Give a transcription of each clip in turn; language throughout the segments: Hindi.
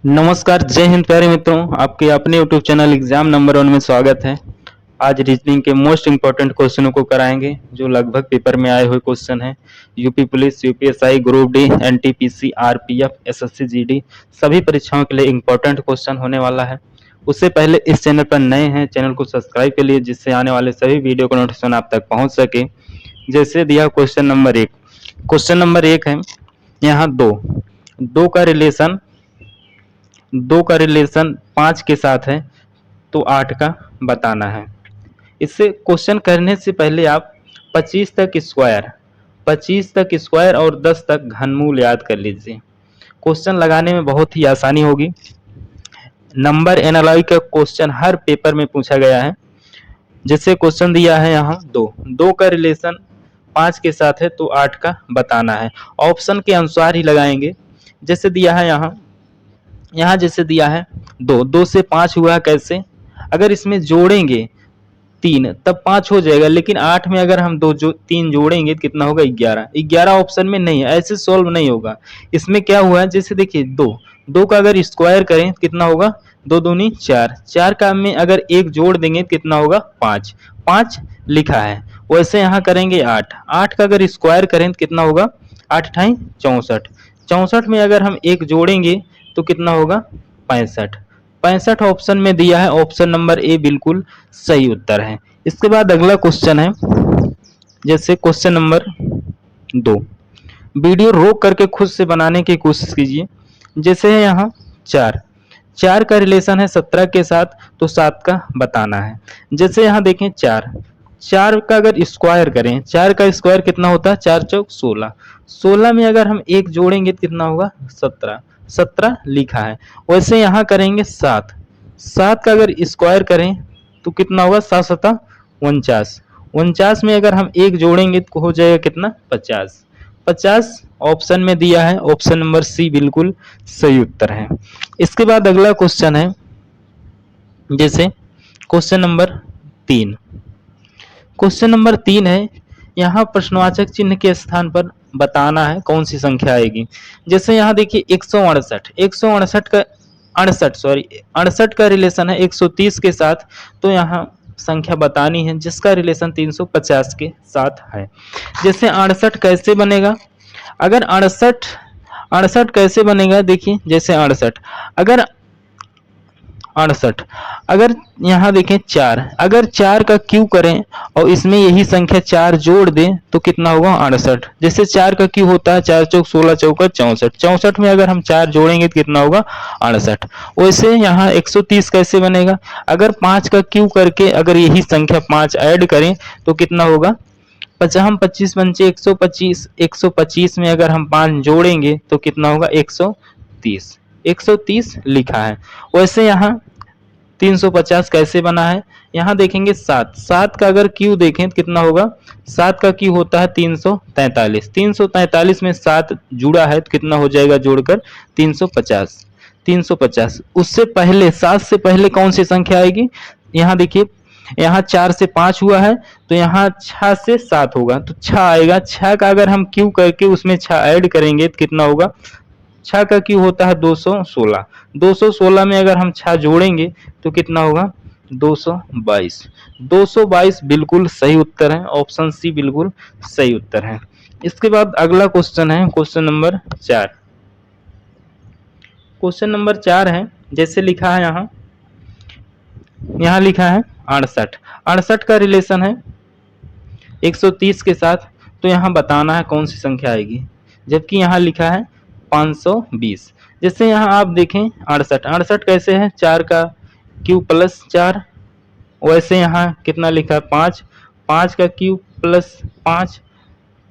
नमस्कार, जय हिंद प्यारे मित्रों। आपके अपने यूट्यूब चैनल एग्जाम नंबर 1 में स्वागत है। आज रीजनिंग के मोस्ट इंपॉर्टेंट क्वेश्चनों को कराएंगे जो लगभग पेपर में आए हुए क्वेश्चन हैं। UP police, UPSI, group D, NTPC, RPF, SSC, GD सभी परीक्षाओं के लिए इंपॉर्टेंट क्वेश्चन होने वाला है। उससे पहले इस चैनल पर नए हैं, चैनल को सब्सक्राइब कर लिए जिससे आने वाले सभी वीडियो का नोटिफिकेशन आप तक पहुंच सके। जैसे दिया क्वेश्चन नंबर 1। क्वेश्चन नंबर 1 है यहाँ दो का रिलेशन 5 के साथ है तो 8 का बताना है। इससे क्वेश्चन करने से पहले आप 25 तक स्क्वायर और 10 तक घनमूल याद कर लीजिए। क्वेश्चन लगाने में बहुत ही आसानी होगी। नंबर एनालॉजी का क्वेश्चन हर पेपर में पूछा गया है। जैसे क्वेश्चन दिया है यहाँ दो का रिलेशन 5 के साथ है तो 8 का बताना है। ऑप्शन के अनुसार ही लगाएंगे। जैसे दिया है यहाँ जैसे दिया है 2 से 5 हुआ कैसे? अगर इसमें जोड़ेंगे 3 तब 5 हो जाएगा, लेकिन 8 में अगर हम 3 जोड़ेंगे कितना होगा? 11 ऑप्शन में नहीं है, ऐसे सॉल्व नहीं होगा। इसमें क्या हुआ है, जैसे देखिए 2 का अगर स्क्वायर करें कितना होगा? 2 दूनी 4 का में अगर 1 जोड़ देंगे कितना होगा? 5 लिखा है। वैसे यहाँ करेंगे 8 का अगर स्क्वायर करें कितना होगा? 8 × 64 में अगर हम 1 जोड़ेंगे तो कितना होगा? 65 ऑप्शन में दिया है। ऑप्शन नंबर ए बिल्कुल सही उत्तर है। इसके बाद अगला क्वेश्चन है, जैसे क्वेश्चन नंबर 2। वीडियो रोक करके खुद से बनाने की कोशिश कीजिए। जैसे है यहाँ 4 का रिलेशन है 17 के साथ तो 7 का बताना है। जैसे यहाँ देखें 4 का अगर स्क्वायर करें, 4 का स्क्वायर कितना होता है? 4 चौक 16 में अगर हम 1 जोड़ेंगे तो कितना होगा? 17 लिखा है। वैसे यहाँ करेंगे 7 का अगर स्क्वायर करें तो कितना होगा? 7 7 49 में अगर हम 1 जोड़ेंगे तो हो जाएगा कितना? 50 ऑप्शन में दिया है। ऑप्शन नंबर सी बिल्कुल सही उत्तर है। इसके बाद अगला क्वेश्चन है, जैसे क्वेश्चन नंबर 3। क्वेश्चन नंबर 3 है, यहाँ प्रश्नवाचक चिन्ह के स्थान पर बताना है कौन सी संख्या आएगी। जैसे यहाँ देखिए 168 का रिलेशन है 130 के साथ तो यहाँ संख्या बतानी है जिसका रिलेशन 350 के साथ है। जैसे 68 कैसे बनेगा? अगर 68 कैसे बनेगा? देखिए जैसे 68 अगर यहाँ देखें 4, अगर 4 का क्यू करें और इसमें यही संख्या 4 जोड़ दें तो कितना होगा? 68। जैसे 4 का क्यू होता है 4 चौक 16 चौका 64 में अगर हम 4 जोड़ेंगे तो कितना होगा? 68। वैसे यहाँ 130 कैसे बनेगा? अगर 5 का क्यू करके अगर यही संख्या 5 ऐड करें तो कितना होगा? 25 पंचे 125 में अगर हम 5 जोड़ेंगे तो कितना होगा? 130 लिखा है। वैसे यहाँ 350 कैसे बना है? यहाँ देखेंगे 7 का अगर क्यू देखें तो कितना होगा? 7 का क्यू होता है 343 में 7 जुड़ा है तो कितना हो जाएगा जोड़कर? 350। उससे पहले 7 से पहले कौन सी संख्या आएगी? यहाँ देखिए यहाँ 4 से 5 हुआ है तो यहाँ 6 से 7 होगा तो 6 आएगा। 6 का अगर हम क्यू करके उसमें 6 ऐड करेंगे तो कितना होगा? 6 का क्यू होता है 216 में अगर हम 6 जोड़ेंगे तो कितना होगा? 222 बिल्कुल सही उत्तर है। ऑप्शन सी बिल्कुल सही उत्तर है। इसके बाद अगला क्वेश्चन है, क्वेश्चन नंबर 4। क्वेश्चन नंबर 4 है, जैसे लिखा है यहाँ लिखा है 68 का रिलेशन है 130 के साथ तो यहाँ बताना है कौन सी संख्या आएगी। जबकि यहाँ लिखा है 520। जैसे यहाँ आप देखें 68 कैसे है? 4 का क्यू प्लस 4। वैसे यहाँ कितना लिखा है? 5 का क्यू प्लस 5।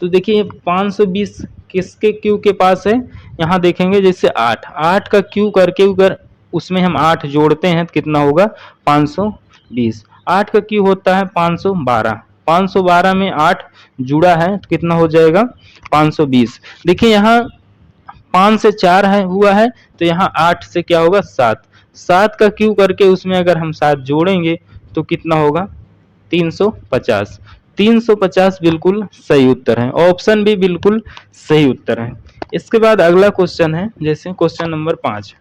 तो देखिए 520 किसके क्यू के पास है? यहाँ देखेंगे जैसे 8 का क्यू करके अगर उसमें हम 8 जोड़ते हैं तो कितना होगा? 520। 8 का क्यू होता है 512 में 8 जुड़ा है तो कितना हो जाएगा? 520। देखिए यहाँ 5 से 4 है हुआ है तो यहाँ 8 से क्या होगा? 7 का क्यू करके उसमें अगर हम 7 जोड़ेंगे तो कितना होगा? 350 बिल्कुल सही उत्तर है। ऑप्शन भी बिल्कुल सही उत्तर है। इसके बाद अगला क्वेश्चन है जैसे क्वेश्चन नंबर 5।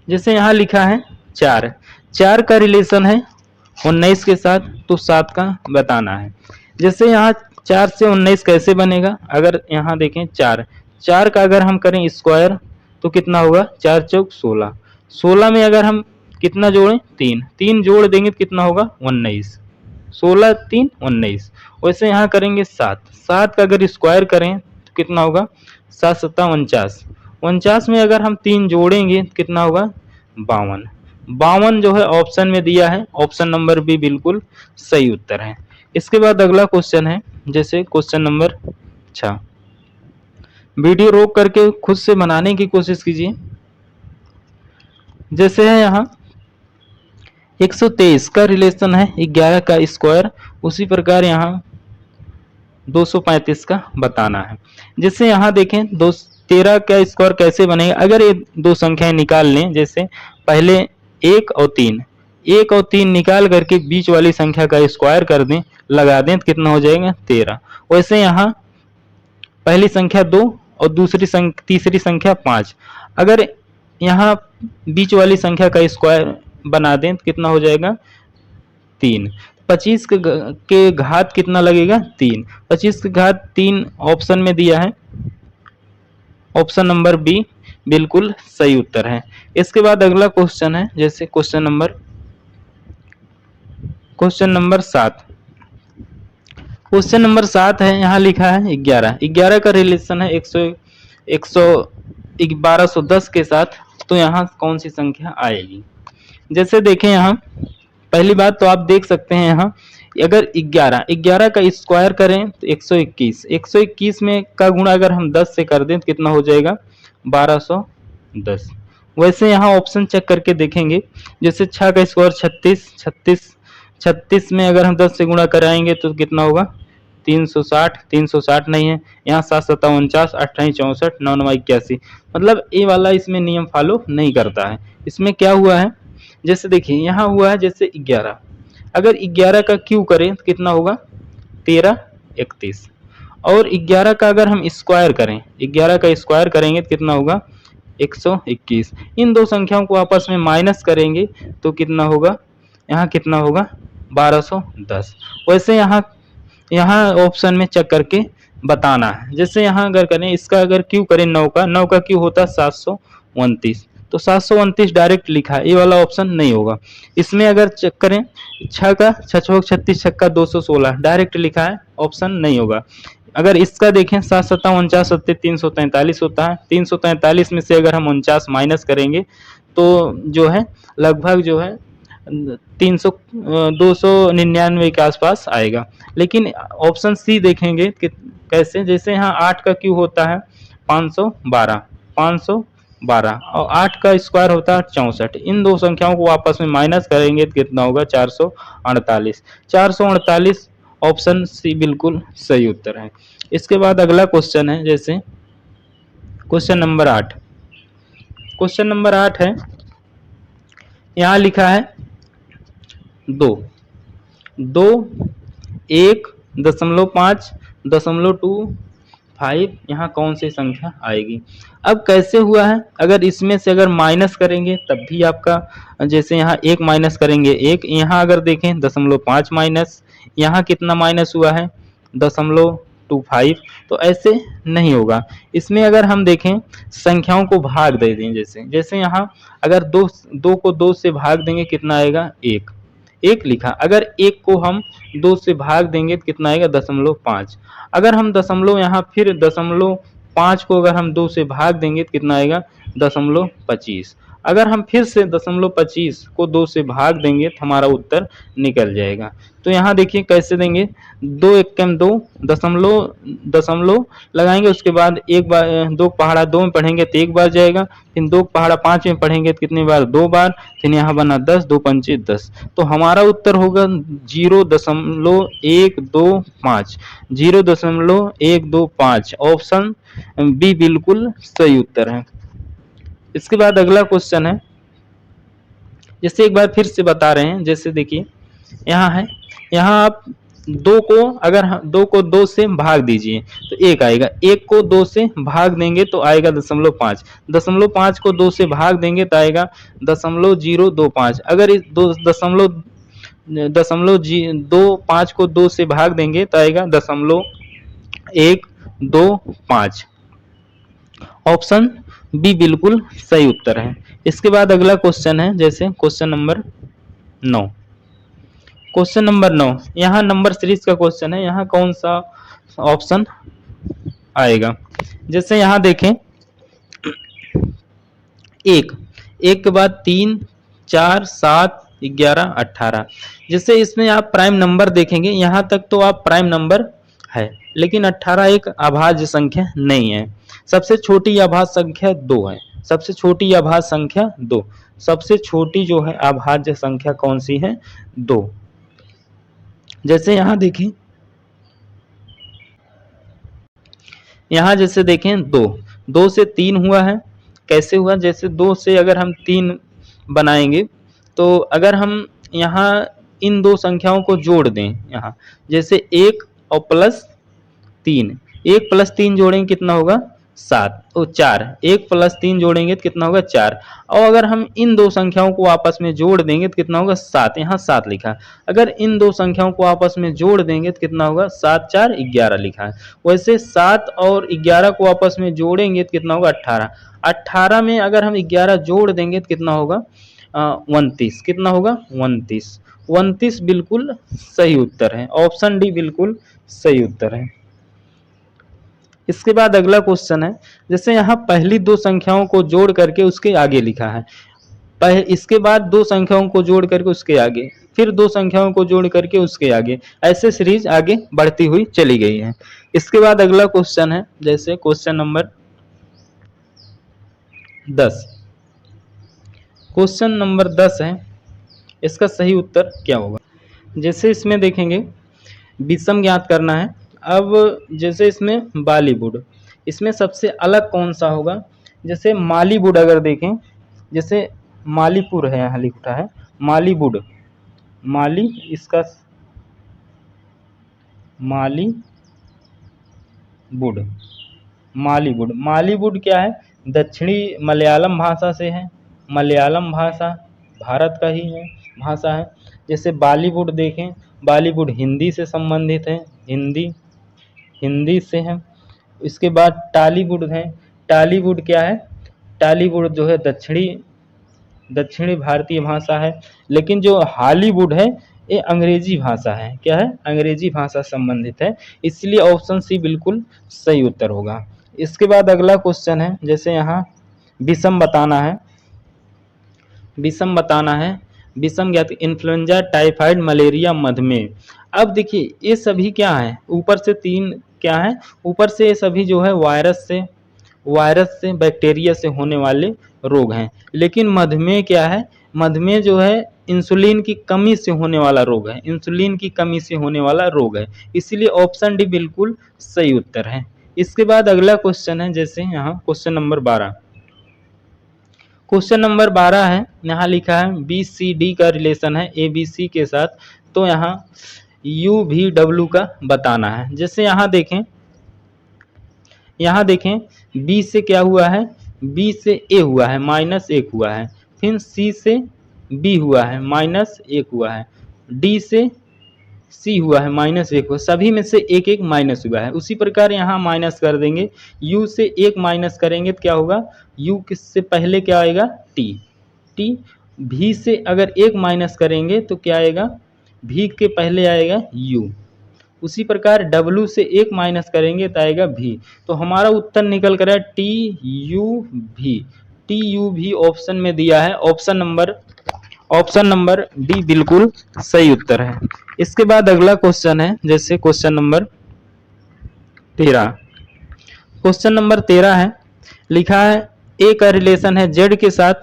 जैसे यहाँ लिखा है 4, 4 का रिलेशन है 19 के साथ, तो 7 का बताना है। जैसे यहाँ 4 से 19 कैसे बनेगा, अगर यहाँ देखें 4, 4 का अगर हम करें स्क्वायर तो कितना होगा, 4 चौक 16, 16 में अगर हम कितना जोड़ें, 3, 3 जोड़ देंगे तो कितना होगा 19, 16 3 19। वैसे यहाँ करेंगे 7, 7 का अगर स्क्वायर करें तो कितना होगा, 7 सत्ता 49, 49 में अगर हम 3 जोड़ेंगे तो कितना होगा 52, 52 जो है ऑप्शन में दिया है, ऑप्शन नंबर बी बिल्कुल सही उत्तर है। इसके बाद अगला क्वेश्चन है जैसे क्वेश्चन नंबर 6। वीडियो रोक करके खुद से बनाने की कोशिश कीजिए। जैसे है यहाँ 123 का रिलेशन है 11 का स्क्वायर, उसी प्रकार यहाँ 235 का बताना है। जैसे यहाँ देखें 13 का स्क्वायर कैसे बनेगा, अगर ये दो संख्याएं निकाल लें, जैसे पहले 1 और 3, 1 और 3 निकाल करके बीच वाली संख्या का स्क्वायर कर दें, लगा दें तो कितना हो जाएगा 13। वैसे यहाँ पहली संख्या 2 और तीसरी संख्या 5, अगर यहाँ बीच वाली संख्या का स्क्वायर बना दें तो कितना हो जाएगा 3। 25 के घात कितना लगेगा 3, 25 के घात 3 ऑप्शन में दिया है, ऑप्शन नंबर बी बिल्कुल सही उत्तर है। इसके बाद अगला क्वेश्चन है जैसे क्वेश्चन नंबर 7। क्वेश्चन नंबर 7 है, यहाँ लिखा है 11, 11 का रिलेशन है 1210 के साथ, तो यहाँ कौन सी संख्या आएगी। जैसे देखें यहाँ पहली बात तो आप देख सकते हैं यहाँ अगर 11 का स्क्वायर करें तो 121, 121 में का गुणा अगर हम 10 से कर दें तो कितना हो जाएगा 1210। वैसे यहाँ ऑप्शन चेक करके देखेंगे, जैसे 6 का स्क्वायर 36, 36 में अगर हम 10 से गुणा कराएंगे तो कितना होगा 360, 360 नहीं है यहाँ, 7 सत्ता 49, 8 64, 9 9 81, मतलब ये वाला इसमें नियम फॉलो नहीं करता है। इसमें क्या हुआ है, जैसे देखिए यहाँ हुआ है जैसे 11, अगर 11 का क्यू करें तो कितना होगा 13 31, और 11 का अगर हम स्क्वायर करें, 11 का स्क्वायर करेंगे तो कितना होगा 121। इन दो संख्याओं को आपस में माइनस करेंगे तो कितना होगा, यहाँ कितना होगा 1210। वैसे यहाँ ऑप्शन में चेक करके बताना है। जैसे यहाँ अगर करें इसका अगर क्यू करें 9 का क्यू होता है 729, तो 729 डायरेक्ट लिखा है, ये वाला ऑप्शन नहीं होगा। इसमें अगर चेक करें 6 का 6 36, 6 का 216 डायरेक्ट लिखा है, ऑप्शन नहीं होगा। अगर इसका देखें 7 सत्ता 49, 343 होता है, 343 में से अगर हम 49 माइनस करेंगे तो जो है लगभग जो है 299 के आसपास आएगा। लेकिन ऑप्शन सी देखेंगे कि कैसे, जैसे यहाँ 8 का क्यू होता है 512 और 8 का स्क्वायर होता है 64, इन दो संख्याओं को आपस में माइनस करेंगे तो कितना होगा 448, 448 ऑप्शन सी बिल्कुल सही उत्तर है। इसके बाद अगला क्वेश्चन है जैसे क्वेश्चन नंबर 8। क्वेश्चन नंबर 8 है, यहाँ लिखा है 2, 1.5, 5, यहाँ कौन सी संख्या आएगी। अब कैसे हुआ है, अगर इसमें से अगर माइनस करेंगे तब भी आपका, जैसे यहाँ 1 माइनस करेंगे 1, यहाँ अगर देखें 0.5 माइनस, यहाँ कितना माइनस हुआ है 0.25, तो ऐसे नहीं होगा। इसमें अगर हम देखें संख्याओं को भाग दे दें, जैसे यहाँ अगर 2 को 2 से भाग देंगे कितना आएगा 1 लिखा, अगर 1 को हम 2 से भाग देंगे तो कितना आएगा 0.5, अगर हम यहाँ फिर 0.5 को अगर हम 2 से भाग देंगे तो कितना आएगा 0.25, अगर हम फिर से 0.25 को 2 से भाग देंगे तो हमारा उत्तर निकल जाएगा। तो यहाँ देखिए कैसे देंगे, 2 एकम 2 दशमलव लगाएंगे, उसके बाद एक बार 2 पहाड़ा 2 में पढ़ेंगे तो एक बार जाएगा, फिर 2 पहाड़ा 5 में पढ़ेंगे तो कितनी बार 2 बार, फिर यहाँ बना 10, 2 पंचे 10, तो हमारा उत्तर होगा 0.125, 0.125, ऑप्शन बी बिल्कुल सही उत्तर है। इसके बाद अगला क्वेश्चन है, जैसे एक बार फिर से बता रहे हैं, जैसे देखिए यहाँ है, यहाँ आप दो को अगर दो को दो से भाग दीजिए तो एक आएगा, एक को दो से भाग देंगे तो आएगा 0.5, 0.5 को दो से भाग देंगे तो आएगा 0.025, अगर इस दो दशमलव दशमलव जी दो पाँच को दो से भाग देंगे तो आएगा 0.125। ऑप्शन बी बिल्कुल सही उत्तर है। इसके बाद अगला क्वेश्चन है, जैसे क्वेश्चन नंबर 9। क्वेश्चन नंबर 9 यहाँ नंबर सीरीज का क्वेश्चन है, यहाँ कौन सा ऑप्शन आएगा? जैसे यहाँ देखें, एक के बाद 3, 4, 7, 11, 18। जैसे इसमें आप प्राइम नंबर देखेंगे, यहाँ तक तो आप प्राइम नंबर है, लेकिन 18 एक अभाज्य संख्या नहीं है। सबसे छोटी अभाज्य संख्या 2 है, सबसे छोटी अभाज्य संख्या 2, सबसे छोटी जो है अभाज्य संख्या कौन सी है? 2। जैसे यहाँ देखें, यहाँ जैसे देखें 2 से 3 हुआ है, कैसे हुआ? जैसे 2 से अगर हम 3 बनाएंगे तो अगर हम यहाँ इन दो संख्याओं को जोड़ दें, यहाँ जैसे 1 और प्लस 3, 1 प्लस 3 जोड़ेंगे कितना होगा? 7 और 4, 1 प्लस 3 जोड़ेंगे तो कितना होगा? 4। और अगर हम इन दो संख्याओं को आपस में जोड़ देंगे तो कितना होगा? 7, यहाँ 7 लिखा है। अगर इन दो संख्याओं को आपस में जोड़ देंगे तो कितना होगा? 7 4 11 लिखा है। वैसे 7 और 11 को आपस में जोड़ेंगे तो कितना होगा? 18। 18 में अगर हम 11 जोड़ देंगे तो कितना होगा? 29। कितना होगा? 29। 29 बिल्कुल सही उत्तर है। ऑप्शन डी बिल्कुल सही उत्तर है। इसके बाद अगला क्वेश्चन है, जैसे यहाँ पहली दो संख्याओं को जोड़ करके उसके आगे लिखा है, इसके बाद दो संख्याओं को जोड़ करके उसके आगे, फिर दो संख्याओं को जोड़ करके उसके आगे, ऐसे सीरीज आगे बढ़ती हुई चली गई है। इसके बाद अगला क्वेश्चन है, जैसे क्वेश्चन नंबर 10। क्वेश्चन नंबर 10 है, इसका सही उत्तर क्या होगा? जैसे इसमें देखेंगे विषम ज्ञात करना है। अब जैसे इसमें बॉलीवुड, इसमें सबसे अलग कौन सा होगा? जैसे मालीवुड अगर देखें, जैसे मालीपुर है, यहाँ लिखा है मालीवुड, माली इसका मालीवुड, मालीवुड, मालीवुड क्या है? दक्षिणी मलयालम भाषा से है। मलयालम भाषा भारत का ही है, भाषा है। जैसे बॉलीवुड देखें, बॉलीवुड हिंदी से संबंधित है, हिंदी से है। इसके बाद टॉलीवुड है, टॉलीवुड क्या है? टॉलीवुड जो है दक्षिणी भारतीय भाषा है। लेकिन जो हॉलीवुड है ये अंग्रेजी भाषा है। क्या है? अंग्रेजी भाषा संबंधित है, इसलिए ऑप्शन सी बिल्कुल सही उत्तर होगा। इसके बाद अगला क्वेश्चन है, जैसे यहाँ विषम बताना है, विषम बताना है, विषम ज्ञात, इन्फ्लुएंजा, टाइफाइड, मलेरिया, मधुमेह। अब देखिए ये सभी क्या है? ऊपर से 3 क्या है? ऊपर से ये सभी जो है वायरस से बैक्टीरिया से होने वाले रोग हैं। लेकिन मधुमेह क्या है? मधुमेह जो है इंसुलिन की कमी से होने वाला रोग है, इंसुलिन की कमी से होने वाला रोग है, इसलिए ऑप्शन डी बिल्कुल सही उत्तर है। इसके बाद अगला क्वेश्चन है, जैसे यहाँ क्वेश्चन नंबर 12। क्वेश्चन नंबर 12 है, यहाँ लिखा है BCD का रिलेशन है ABC के साथ, तो यहाँ UVW का बताना है। जैसे यहाँ देखें B से क्या हुआ है? B से A हुआ है, -1 हुआ है। फिर C से B हुआ है, -1 हुआ है। D से C हुआ है, -1 हुआ। सभी में से एक एक माइनस हुआ है। उसी प्रकार यहाँ माइनस कर देंगे, U से 1 माइनस करेंगे तो क्या होगा? U किससे पहले क्या आएगा? T। V से अगर 1 माइनस करेंगे तो क्या आएगा? V के पहले आएगा U। उसी प्रकार W से 1 माइनस करेंगे तो आएगा V। तो हमारा उत्तर निकल कर है TUV ऑप्शन में दिया है। ऑप्शन नंबर डी बिल्कुल सही उत्तर है। इसके बाद अगला क्वेश्चन है, जैसे क्वेश्चन नंबर 13। क्वेश्चन नंबर 13 है, लिखा है A का रिलेशन है Z के साथ,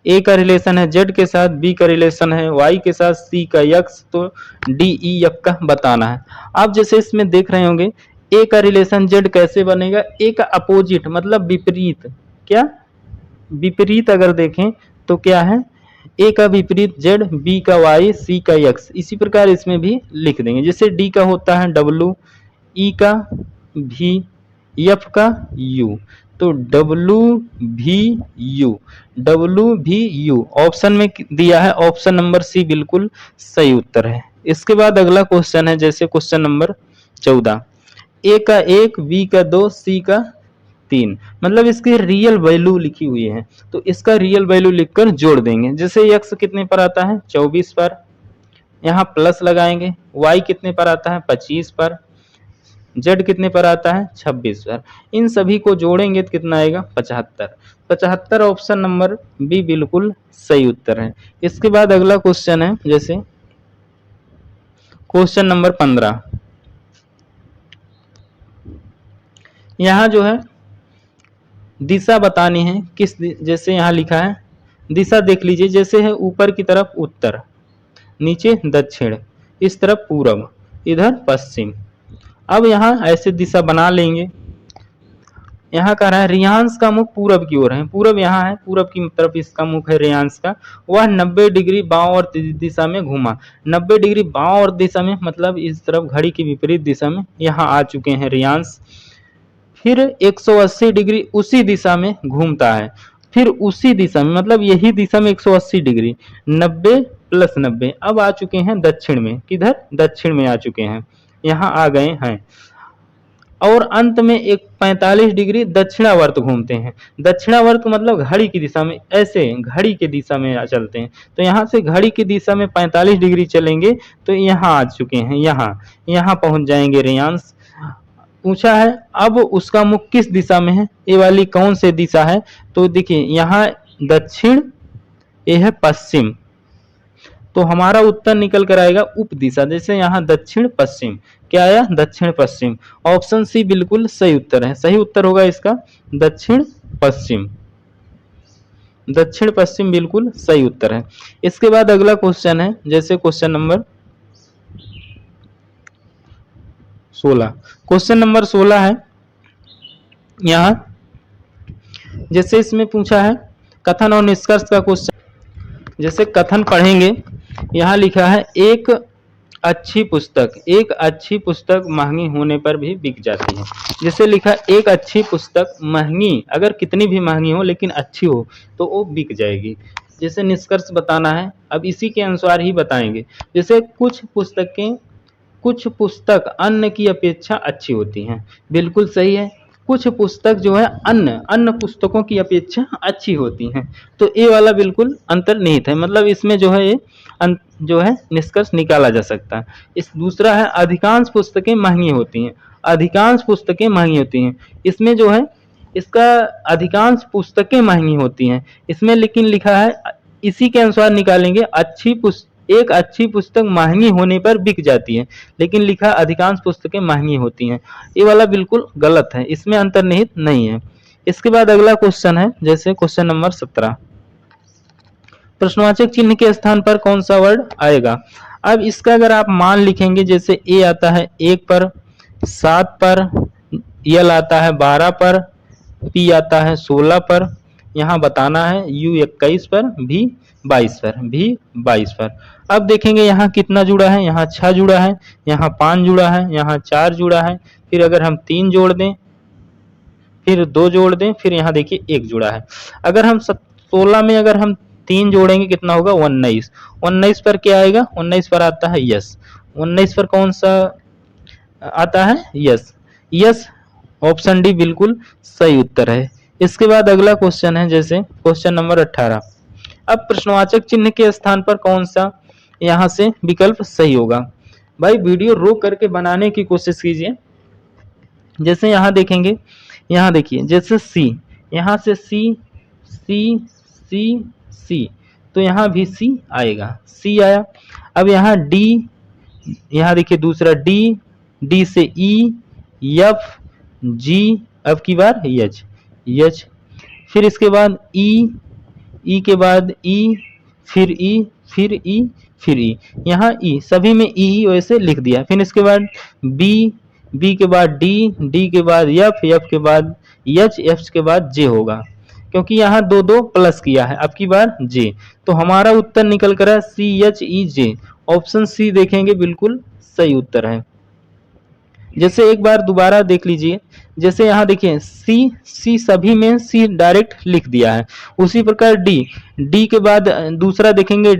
A का रिलेशन है Z के साथ, B का रिलेशन है Y के साथ, C का X, तो D E F का बताना है। आप जैसे इसमें देख रहे होंगे A का रिलेशन Z कैसे बनेगा? A का अपोजिट मतलब विपरीत, क्या विपरीत अगर देखें तो क्या है? ए का विपरीत जेड, बी का वाई, सी का एक्स। इसी प्रकार इसमें भी लिख देंगे। जैसे डी का होता है डब्लू, ई का भी, एफ का यू। तो डब्लू भी यू, डब्लू भी यू ऑप्शन में दिया है, ऑप्शन नंबर सी बिल्कुल सही उत्तर है। इसके बाद अगला क्वेश्चन है, जैसे क्वेश्चन नंबर 14, ए का 1, बी का 2, सी का 3, मतलब इसकी रियल वैल्यू लिखी हुई है, तो इसका रियल वैल्यू लिखकर जोड़ देंगे। जैसे एक्स कितने पर आता है 24 पर, यहाँ प्लस लगाएंगे। वाई कितने पर आता है 25 पर, जेड कितने पर आता है 26 पर। इन सभी को जोड़ेंगे तो कितना आएगा 75। 75 ऑप्शन नंबर बी बिल्कुल सही उत्तर है। इसके बाद अगला क्वेश्चन है, जैसे क्वेश्चन नंबर 15, यहाँ जो है दिशा बतानी है किस, जैसे यहाँ लिखा है दिशा देख लीजिए, जैसे है ऊपर की तरफ उत्तर, नीचे दक्षिण, इस तरफ पूरब, इधर पश्चिम। अब यहाँ ऐसे दिशा बना लेंगे। यहाँ कह रहा है रेयांश का मुख पूरब की ओर है, पूरब यहाँ है, पूरब की तरफ इसका मुख है रेयांश का। वह 90 डिग्री बांव और दिशा में घूमा। 90 डिग्री बांव और दिशा में मतलब इस तरफ घड़ी की विपरीत दिशा में यहाँ आ चुके हैं रेयांश। फिर 180 डिग्री उसी दिशा में घूमता है, फिर उसी दिशा में मतलब यही दिशा में 180 डिग्री, 90 प्लस 90, अब आ चुके हैं दक्षिण में। किधर दक्षिण में आ चुके हैं, यहाँ आ गए हैं। और अंत में एक 45 डिग्री दक्षिणावर्त घूमते हैं। दक्षिणावर्त मतलब घड़ी की दिशा में, ऐसे घड़ी की दिशा में चलते हैं। तो यहाँ से घड़ी की दिशा में 45 डिग्री चलेंगे तो यहाँ आ चुके हैं, यहाँ पहुंच जाएंगे रेयांश। पूछा है अब उसका मुख किस दिशा में है, ये वाली कौन से दिशा है, तो देखिए यहाँ दक्षिण, ये है पश्चिम, तो हमारा उत्तर निकल कर आएगा उप दिशा। जैसे यहाँ दक्षिण पश्चिम, क्या आया दक्षिण पश्चिम। ऑप्शन सी बिल्कुल सही उत्तर है, सही उत्तर होगा इसका दक्षिण पश्चिम। दक्षिण पश्चिम बिल्कुल सही उत्तर है। इसके बाद अगला क्वेश्चन है, जैसे क्वेश्चन नंबर 16, क्वेश्चन नंबर 16 है यहाँ, जैसे इसमें पूछा है कथन और निष्कर्ष का क्वेश्चन। जैसे कथन पढ़ेंगे, यहाँ लिखा है एक अच्छी पुस्तक महंगी होने पर भी बिक जाती है। जैसे लिखा एक अच्छी पुस्तक महंगी, अगर कितनी भी महंगी हो लेकिन अच्छी हो तो वो बिक जाएगी। जैसे निष्कर्ष बताना है, अब इसी के अनुसार ही बताएंगे। जैसे कुछ पुस्तक अन्य की अपेक्षा अच्छी होती हैं, बिल्कुल सही है। कुछ पुस्तक जो है अन्य पुस्तकों की अपेक्षा अच्छी होती हैं, तो ये वाला बिल्कुल अंतर्निहित है, मतलब इसमें जो है जो है निष्कर्ष निकाला जा सकता है। इस दूसरा है अधिकांश पुस्तकें महंगी होती हैं, अधिकांश पुस्तकें महंगी होती हैं, इसमें जो है इसका अधिकांश पुस्तकें महंगी होती हैं, इसमें लेकिन लिखा है इसी के अनुसार निकालेंगे एक अच्छी पुस्तक महंगी होने पर बिक जाती है, लेकिन लिखा अधिकांश पुस्तकें महंगी होती हैं, ये वाला बिल्कुल गलत है, इसमें अंतर्निहित नहीं है। इसके बाद अगला क्वेश्चन है, जैसे क्वेश्चन नंबर 17, प्रश्नवाचक चिन्ह के स्थान पर कौन सा वर्ड आएगा। अब इसका अगर आप मान लिखेंगे, जैसे ए आता है 1 पर, 7 पर, यल आता है 12 पर, पी आता है 16 पर, यहाँ बताना है यू 21 पर, भी 22 पर। अब देखेंगे यहाँ कितना जुड़ा है, यहाँ 6 जुड़ा है, यहाँ 5 जुड़ा है, यहाँ 4 जुड़ा है, फिर अगर हम 3 जोड़ दें, फिर 2 जोड़ दें, फिर यहाँ देखिए 1 जुड़ा है। अगर हम 16 में अगर हम 3 जोड़ेंगे कितना होगा 19 पर क्या आएगा, 19 पर आता है यस, 19 पर कौन सा आता है यस, ऑप्शन डी बिल्कुल सही उत्तर है। इसके बाद अगला क्वेश्चन है, जैसे क्वेश्चन नंबर 18, अब प्रश्नवाचक चिन्ह के स्थान पर कौन सा यहाँ से विकल्प सही होगा। भाई वीडियो रोक करके बनाने की कोशिश कीजिए। जैसे यहाँ देखेंगे, यहाँ देखिए जैसे सी, यहाँ से सी, तो यहाँ भी सी आएगा, सी आया। अब यहाँ डी, यहाँ देखिए दूसरा डी से ई, एफ, जी, अब की बार एच, फिर इसके बाद ई के बाद ई, फिर ई, यहाँ ई, सभी में ई वैसे लिख दिया। फिर इसके बाद बी के बाद डी के बाद एफ के बाद एच के बाद जे होगा। क्योंकि यहाँ दो दो प्लस किया है, अब की बार जे। तो हमारा उत्तर निकल कर है CHEJ। ऑप्शन सी देखेंगे बिल्कुल सही उत्तर है। जैसे एक बार दोबारा देख लीजिए, जैसे यहाँ देखिए सी सभी में सी डायरेक्ट लिख दिया है। उसी प्रकार डी के बाद दूसरा देखेंगे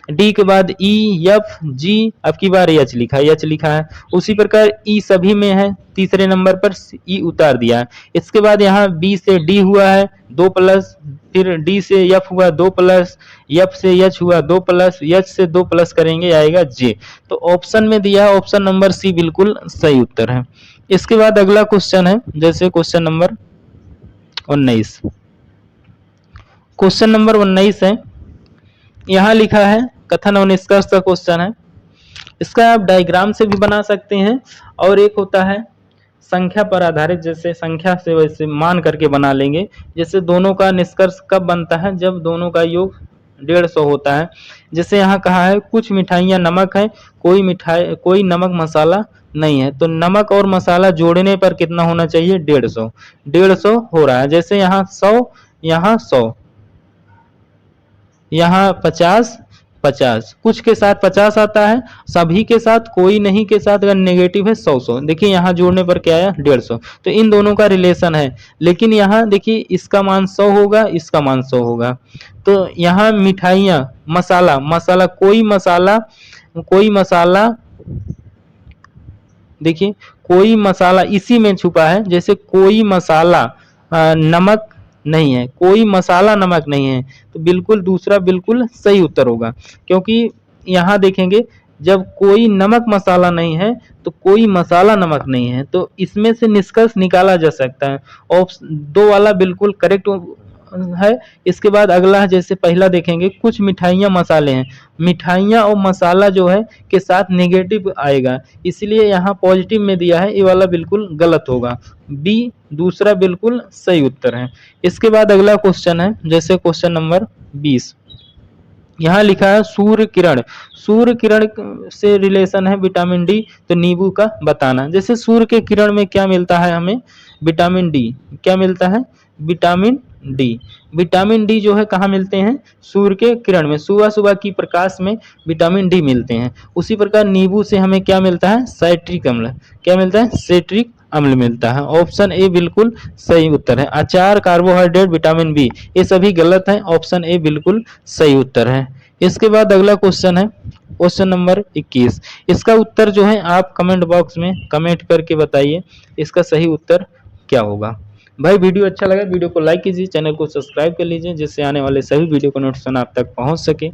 डी के बाद ई एफ जी, अब की बार एच लिखा है। उसी प्रकार ई सभी में है, तीसरे नंबर पर ई उतार दिया है। इसके बाद यहाँ बी से डी हुआ है 2 प्लस, फिर डी से एफ हुआ 2 प्लस, एफ से एच हुआ 2 प्लस, एच से 2 प्लस करेंगे आएगा जे। तो ऑप्शन में दिया है ऑप्शन नंबर सी बिल्कुल सही उत्तर है। इसके बाद अगला क्वेश्चन है, जैसे क्वेश्चन नंबर 19। क्वेश्चन नंबर 19 है, यहाँ लिखा है कथन और निष्कर्ष का क्वेश्चन है। इसका आप डायग्राम से भी बना सकते हैं, और एक होता है संख्या पर आधारित, जैसे संख्या से वैसे मान करके बना लेंगे। जैसे दोनों का निष्कर्ष कब बनता है, जब दोनों का योग 150 होता है। जैसे यहाँ कहा है कुछ मिठाइयाँ नमक है, कोई नमक मसाला नहीं है। तो नमक और मसाला जोड़ने पर कितना होना चाहिए, 150। 150 हो रहा है। जैसे यहाँ 100, यहाँ 100, यहाँ 50, 50, कुछ के साथ 50 आता है, सभी के साथ, कोई नहीं के साथ अगर नेगेटिव है 100 100। देखिए यहाँ जोड़ने पर क्या आया, 150। तो इन दोनों का रिलेशन है। लेकिन यहाँ देखिए इसका मान 100 होगा, इसका मान 100 होगा। तो यहाँ मिठाइयाँ, मसाला कोई मसाला देखिए कोई मसाला इसी में छुपा है। जैसे कोई मसाला नमक नहीं है, कोई मसाला नमक नहीं है, तो बिल्कुल दूसरा बिल्कुल सही उत्तर होगा। क्योंकि यहाँ देखेंगे जब कोई नमक मसाला नहीं है तो कोई मसाला नमक नहीं है, तो इसमें से निष्कर्ष निकाला जा सकता है। ऑप्शन 2 वाला बिल्कुल करेक्ट है। इसके बाद अगला, जैसे पहला देखेंगे कुछ मिठाइयाँ मसाले हैं, मिठाइयाँ और मसाला जो है के साथ नेगेटिव आएगा, इसलिए यहाँ पॉजिटिव में दिया है, ये वाला बिल्कुल गलत होगा। बी दूसरा बिल्कुल सही उत्तर है। इसके बाद अगला क्वेश्चन है, जैसे क्वेश्चन नंबर 20। यहाँ लिखा है सूर्य किरण से रिलेशन है विटामिन डी, तो नींबू का बताना। जैसे सूर्य के किरण में क्या मिलता है हमें, विटामिन डी। क्या मिलता है, विटामिन डी जो है कहाँ मिलते हैं, सूर्य के किरण में, सुबह सुबह की प्रकाश में विटामिन डी मिलते हैं। उसी प्रकार नींबू से हमें क्या मिलता है, साइट्रिक अम्ल। क्या मिलता है, साइट्रिक अम्ल मिलता है। ऑप्शन ए बिल्कुल सही उत्तर है। अचार, कार्बोहाइड्रेट, विटामिन बी, ये सभी गलत है। ऑप्शन ए बिल्कुल सही उत्तर है। इसके बाद अगला क्वेश्चन है क्वेश्चन नंबर 21। इसका उत्तर जो है आप कमेंट बॉक्स में कमेंट करके बताइए इसका सही उत्तर क्या होगा। भाई वीडियो अच्छा लगा, वीडियो को लाइक कीजिए, चैनल को सब्सक्राइब कर लीजिए, जिससे आने वाले सभी वीडियो का नोटिफिकेशन आप तक पहुंच सके।